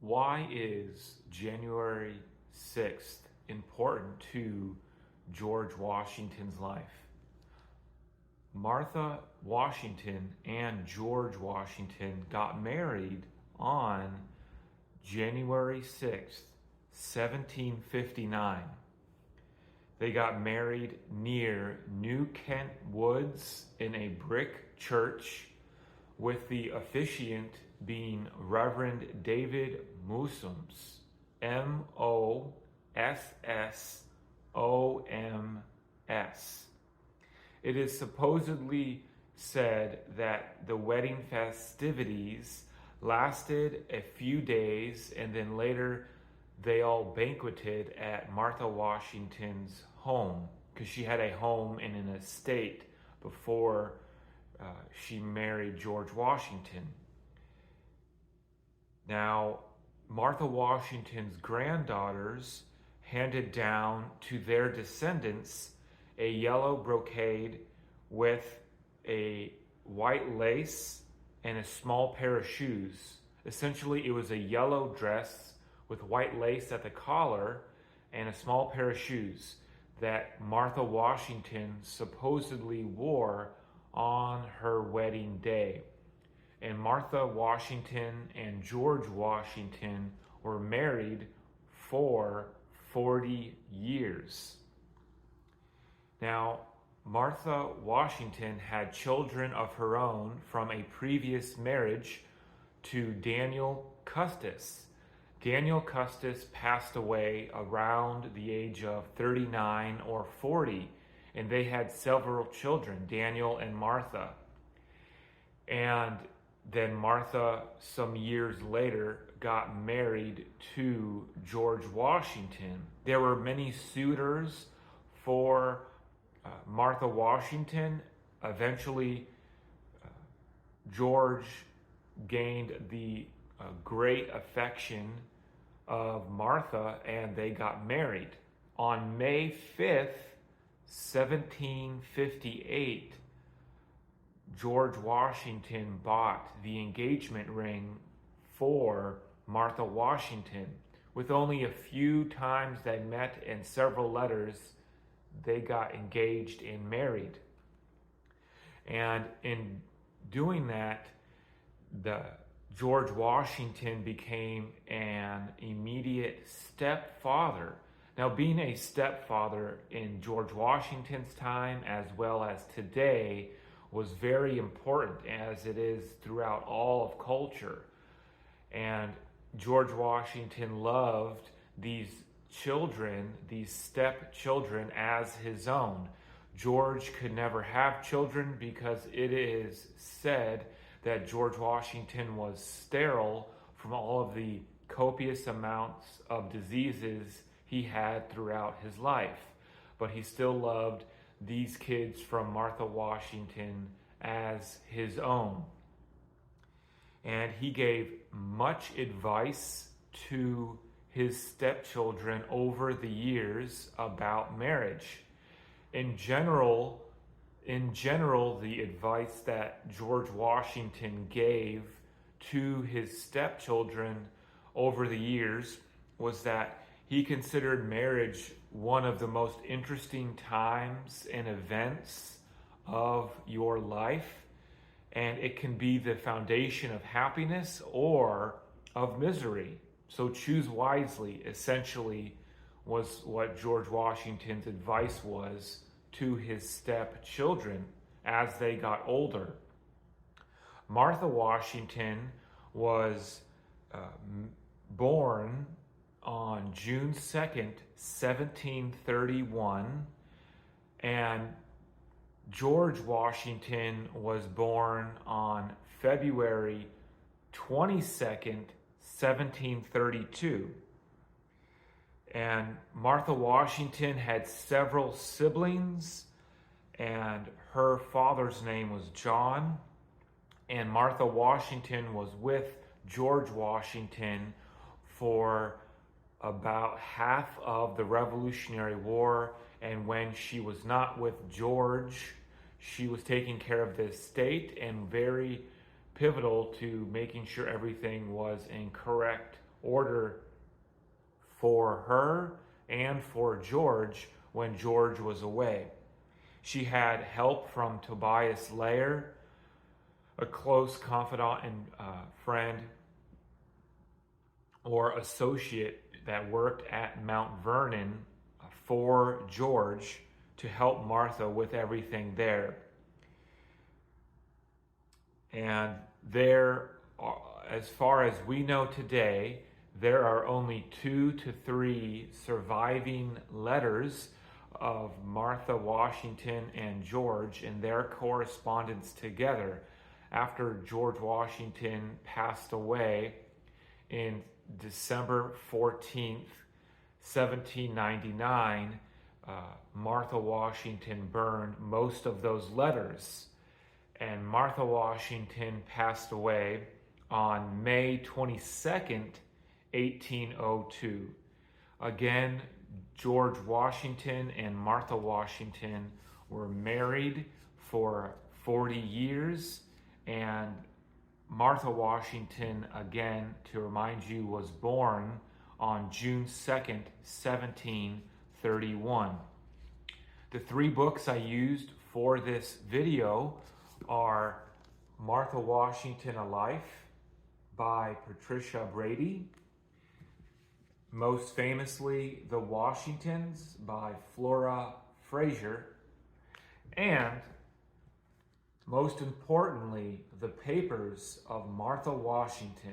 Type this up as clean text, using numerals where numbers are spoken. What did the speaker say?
Why is January 6th important to George Washington's life? Martha Washington and George Washington got married on January 6th, 1759. They got married near New Kent Woods in a brick church, with the officiant being Reverend David Moussoms, Moussoms. It is supposedly said that the wedding festivities lasted a few days, and then later they all banqueted at Martha Washington's home, because she had a home in an estate before she married George Washington. Now, Martha Washington's granddaughters handed down to their descendants a yellow brocade with a white lace and a small pair of shoes. Essentially, it was a yellow dress with white lace at the collar and a small pair of shoes that Martha Washington supposedly wore on her wedding day. And Martha Washington and George Washington were married for 40 years. Now, Martha Washington had children of her own from a previous marriage to Daniel Custis. Daniel Custis passed away around the age of 39 or 40, and they had several children, Daniel and Martha. And then Martha, some years later, got married to George Washington. There were many suitors for Martha Washington. Eventually, George gained the great affection of Martha, and they got married. On May 5th, 1758, George Washington bought the engagement ring for Martha Washington. With only a few times they met and several letters, they got engaged and married. And in doing that, George Washington became an immediate stepfather. Now, being a stepfather in George Washington's time as well as today was very important, as it is throughout all of culture. And George Washington loved these children, these stepchildren, as his own. George could never have children because it is said that George Washington was sterile from all of the copious amounts of diseases he had throughout his life. But he still loved these kids from Martha Washington as his own. And he gave much advice to his stepchildren over the years about marriage. In general, the advice that George Washington gave to his stepchildren over the years was that he considered marriage one of the most interesting times and events of your life, and it can be the foundation of happiness or of misery. So choose wisely, essentially, was what George Washington's advice was to his stepchildren as they got older. Martha Washington was born on June 2nd, 1731, and George Washington was born on February 22nd, 1732. And Martha Washington had several siblings, and her father's name was John. And Martha Washington was with George Washington for about half of the Revolutionary War. And when she was not with George, she was taking care of the estate and very pivotal to making sure everything was in correct order for her and for George when George was away. She had help from Tobias Layer, a close confidant and friend or associate that worked at Mount Vernon for George to help Martha with everything there. And there, as far as we know today, there are only 2 to 3 surviving letters of Martha Washington and George in their correspondence together after George Washington passed away in December 14th, 1799. Martha Washington burned most of those letters, and Martha Washington passed away on May 22nd, 1802. Again, George Washington and Martha Washington were married for 40 years, and Martha Washington, again, to remind you, was born on June 2nd, 1731. The 3 books I used for this video are Martha Washington, A Life by Patricia Brady, most famously The Washingtons by Flora Fraser, and most importantly, The Papers of Martha Washington